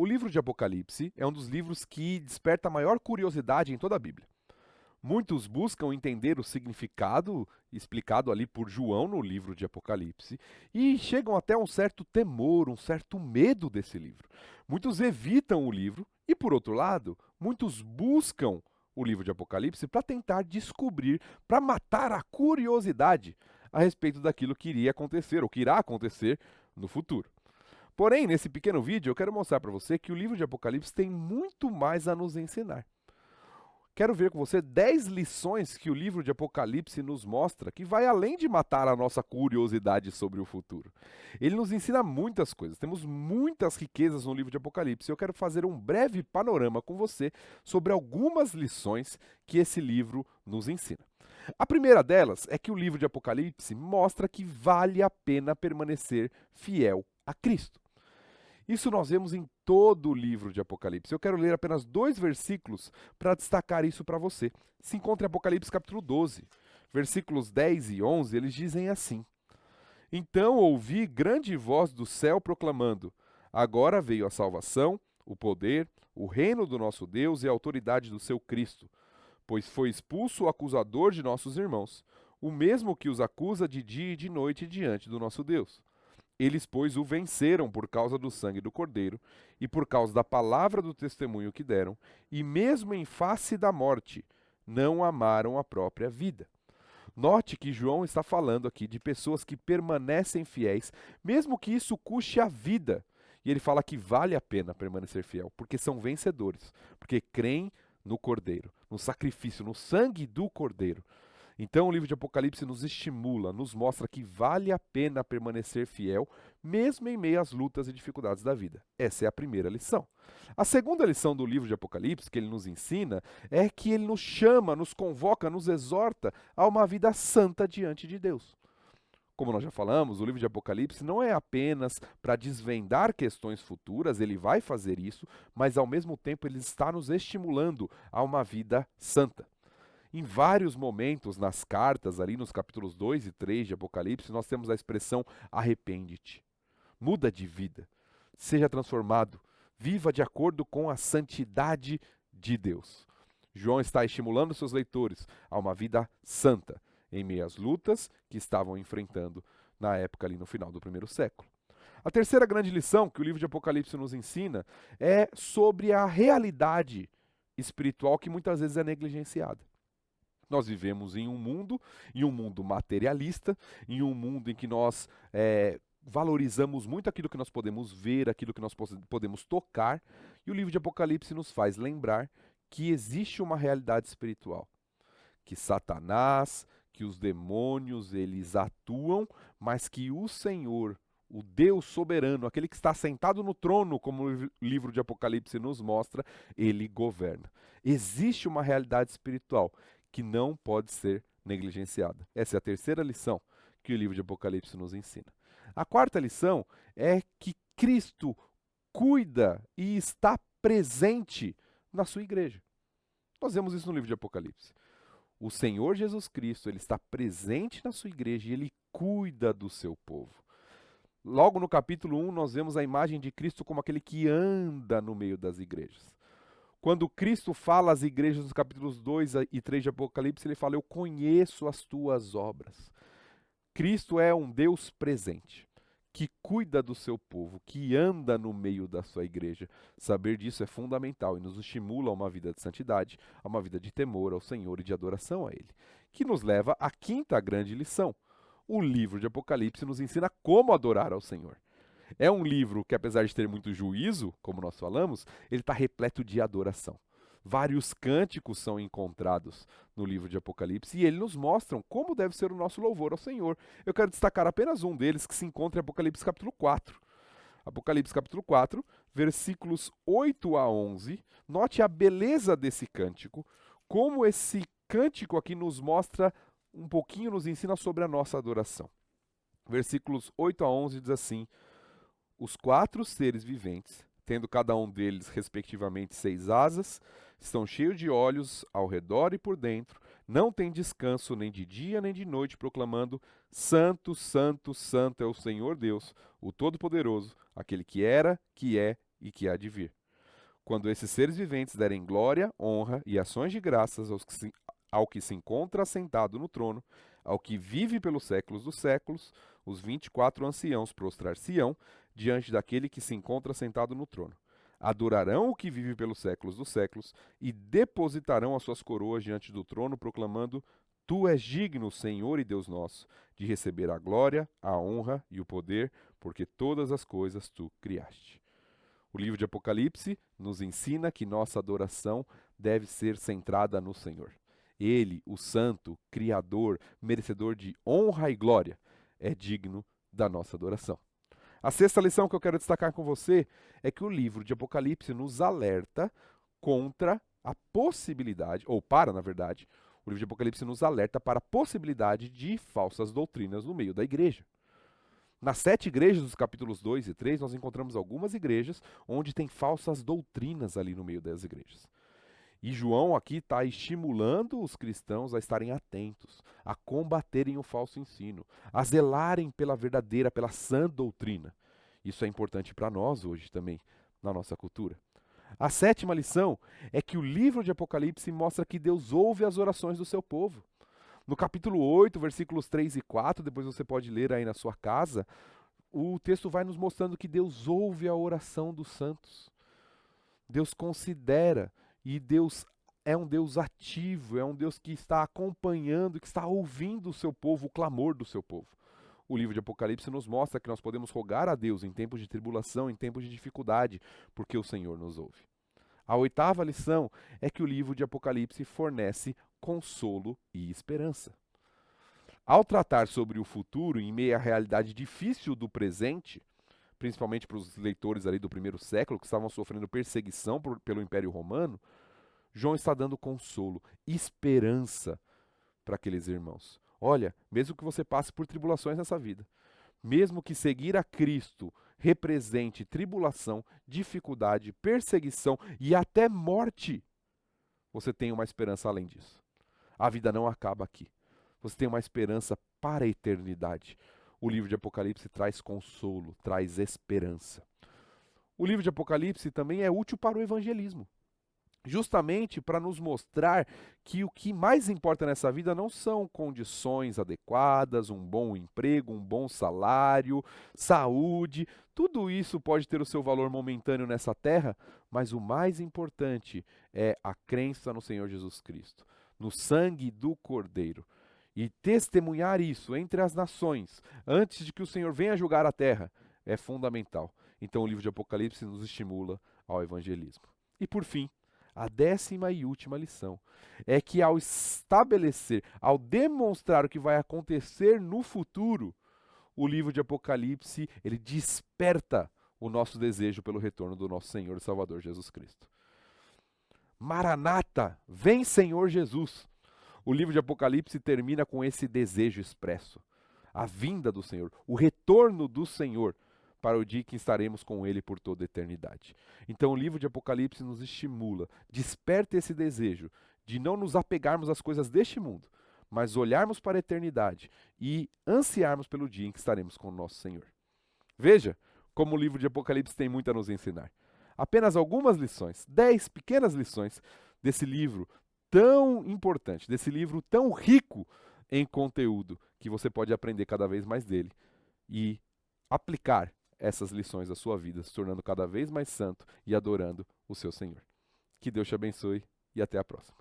O livro de Apocalipse é um dos livros que desperta a maior curiosidade em toda a Bíblia. Muitos buscam entender o significado explicado ali por João no livro de Apocalipse e chegam até um certo temor, um certo medo desse livro. Muitos evitam o livro e, por outro lado, muitos buscam o livro de Apocalipse para tentar descobrir, para matar a curiosidade a respeito daquilo que iria acontecer ou que irá acontecer no futuro. Porém, nesse pequeno vídeo, eu quero mostrar para você que o livro de Apocalipse tem muito mais a nos ensinar. Quero ver com você 10 lições que o livro de Apocalipse nos mostra, que vai além de matar a nossa curiosidade sobre o futuro. Ele nos ensina muitas coisas, temos muitas riquezas no livro de Apocalipse. Eu quero fazer um breve panorama com você sobre algumas lições que esse livro nos ensina. A primeira delas é que o livro de Apocalipse mostra que vale a pena permanecer fiel a Cristo. Isso nós vemos em todo o livro de Apocalipse. Eu quero ler apenas 2 versículos para destacar isso para você. Se encontra em Apocalipse capítulo 12, versículos 10 e 11, eles dizem assim: Então ouvi grande voz do céu proclamando: Agora veio a salvação, o poder, o reino do nosso Deus e a autoridade do seu Cristo, pois foi expulso o acusador de nossos irmãos, o mesmo que os acusa de dia e de noite diante do nosso Deus. Eles, pois, o venceram por causa do sangue do Cordeiro e por causa da palavra do testemunho que deram, e mesmo em face da morte, não amaram a própria vida. Note que João está falando aqui de pessoas que permanecem fiéis, mesmo que isso custe a vida. E ele fala que vale a pena permanecer fiel, porque são vencedores, porque creem no Cordeiro, no sacrifício, no sangue do Cordeiro. Então o livro de Apocalipse nos estimula, nos mostra que vale a pena permanecer fiel, mesmo em meio às lutas e dificuldades da vida. Essa é a primeira lição. A segunda lição do livro de Apocalipse, que ele nos ensina, é que ele nos chama, nos convoca, nos exorta a uma vida santa diante de Deus. Como nós já falamos, o livro de Apocalipse não é apenas para desvendar questões futuras, ele vai fazer isso, mas ao mesmo tempo ele está nos estimulando a uma vida santa. Em vários momentos nas cartas, ali nos capítulos 2 e 3 de Apocalipse, nós temos a expressão arrepende-te, muda de vida, seja transformado, viva de acordo com a santidade de Deus. João está estimulando seus leitores a uma vida santa, em meio às lutas que estavam enfrentando na época ali no final do primeiro século. A terceira grande lição que o livro de Apocalipse nos ensina é sobre a realidade espiritual que muitas vezes é negligenciada. Nós vivemos em um mundo materialista, em um mundo em que nós valorizamos muito aquilo que nós podemos ver, aquilo que nós podemos tocar, e o livro de Apocalipse nos faz lembrar que existe uma realidade espiritual, que Satanás, que os demônios, eles atuam, mas que o Senhor, o Deus soberano, aquele que está sentado no trono, como o livro de Apocalipse nos mostra, ele governa. Existe uma realidade espiritual que não pode ser negligenciada. Essa é a terceira lição que o livro de Apocalipse nos ensina. A quarta lição é que Cristo cuida e está presente na sua igreja. Nós vemos isso no livro de Apocalipse. O Senhor Jesus Cristo, ele está presente na sua igreja e ele cuida do seu povo. Logo no capítulo 1, nós vemos a imagem de Cristo como aquele que anda no meio das igrejas. Quando Cristo fala às igrejas nos capítulos 2 e 3 de Apocalipse, ele fala: eu conheço as tuas obras. Cristo é um Deus presente, que cuida do seu povo, que anda no meio da sua igreja. Saber disso é fundamental e nos estimula a uma vida de santidade, a uma vida de temor ao Senhor e de adoração a Ele. Que nos leva à quinta grande lição. O livro de Apocalipse nos ensina como adorar ao Senhor. É um livro que, apesar de ter muito juízo, como nós falamos, ele está repleto de adoração. Vários cânticos são encontrados no livro de Apocalipse e eles nos mostram como deve ser o nosso louvor ao Senhor. Eu quero destacar apenas um deles que se encontra em Apocalipse capítulo 4. Apocalipse capítulo 4, versículos 8 a 11. Note a beleza desse cântico, como esse cântico aqui nos mostra um pouquinho, nos ensina sobre a nossa adoração. Versículos 8 a 11 diz assim: Os 4 seres viventes, tendo cada um deles respectivamente 6 asas, estão cheios de olhos ao redor e por dentro, não têm descanso nem de dia nem de noite, proclamando: Santo, Santo, Santo é o Senhor Deus, o Todo-Poderoso, aquele que era, que é e que há de vir. Quando esses seres viventes derem glória, honra e ações de graças ao que se encontra assentado no trono, ao que vive pelos séculos dos séculos, os 24 anciãos prostrar-se-ão diante daquele que se encontra sentado no trono. Adorarão o que vive pelos séculos dos séculos e depositarão as suas coroas diante do trono, proclamando: Tu és digno, Senhor e Deus nosso, de receber a glória, a honra e o poder, porque todas as coisas tu criaste. O livro de Apocalipse nos ensina que nossa adoração deve ser centrada no Senhor. Ele, o Santo, Criador, merecedor de honra e glória, é digno da nossa adoração. A sexta lição que eu quero destacar com você é que o livro de Apocalipse nos alerta contra a possibilidade, ou para, na verdade, o livro de Apocalipse nos alerta para a possibilidade de falsas doutrinas no meio da igreja. Nas 7 igrejas dos capítulos 2 e 3, nós encontramos algumas igrejas onde tem falsas doutrinas ali no meio das igrejas. E João aqui está estimulando os cristãos a estarem atentos, a combaterem o falso ensino, a zelarem pela verdadeira, pela sã doutrina. Isso é importante para nós hoje também, na nossa cultura. A sétima lição é que o livro de Apocalipse mostra que Deus ouve as orações do seu povo. No capítulo 8, versículos 3 e 4, depois você pode ler aí na sua casa, o texto vai nos mostrando que Deus ouve a oração dos santos. Deus considera, e Deus é um Deus ativo, é um Deus que está acompanhando, que está ouvindo o seu povo, o clamor do seu povo. O livro de Apocalipse nos mostra que nós podemos rogar a Deus em tempos de tribulação, em tempos de dificuldade, porque o Senhor nos ouve. A oitava lição é que o livro de Apocalipse fornece consolo e esperança. Ao tratar sobre o futuro em meio à realidade difícil do presente, principalmente para os leitores ali do primeiro século, que estavam sofrendo perseguição pelo Império Romano, João está dando consolo, esperança para aqueles irmãos. Olha, mesmo que você passe por tribulações nessa vida, mesmo que seguir a Cristo represente tribulação, dificuldade, perseguição e até morte, você tem uma esperança além disso. A vida não acaba aqui. Você tem uma esperança para a eternidade. O livro de Apocalipse traz consolo, traz esperança. O livro de Apocalipse também é útil para o evangelismo. Justamente para nos mostrar que o que mais importa nessa vida não são condições adequadas, um bom emprego, um bom salário, saúde. Tudo isso pode ter o seu valor momentâneo nessa terra, mas o mais importante é a crença no Senhor Jesus Cristo, no sangue do Cordeiro. E testemunhar isso entre as nações, antes de que o Senhor venha julgar a terra, é fundamental. Então o livro de Apocalipse nos estimula ao evangelismo. E por fim, a 10ª e última lição é que ao estabelecer, ao demonstrar o que vai acontecer no futuro, o livro de Apocalipse, ele desperta o nosso desejo pelo retorno do nosso Senhor e Salvador Jesus Cristo. Maranata, vem Senhor Jesus. O livro de Apocalipse termina com esse desejo expresso. A vinda do Senhor, o retorno do Senhor, para o dia que estaremos com Ele por toda a eternidade. Então o livro de Apocalipse nos estimula, desperta esse desejo de não nos apegarmos às coisas deste mundo, mas olharmos para a eternidade e ansiarmos pelo dia em que estaremos com o nosso Senhor. Veja como o livro de Apocalipse tem muito a nos ensinar. Apenas algumas lições, 10 pequenas lições desse livro tão importante, desse livro tão rico em conteúdo, que você pode aprender cada vez mais dele e aplicar essas lições da sua vida, se tornando cada vez mais santo e adorando o seu Senhor. Que Deus te abençoe e até a próxima.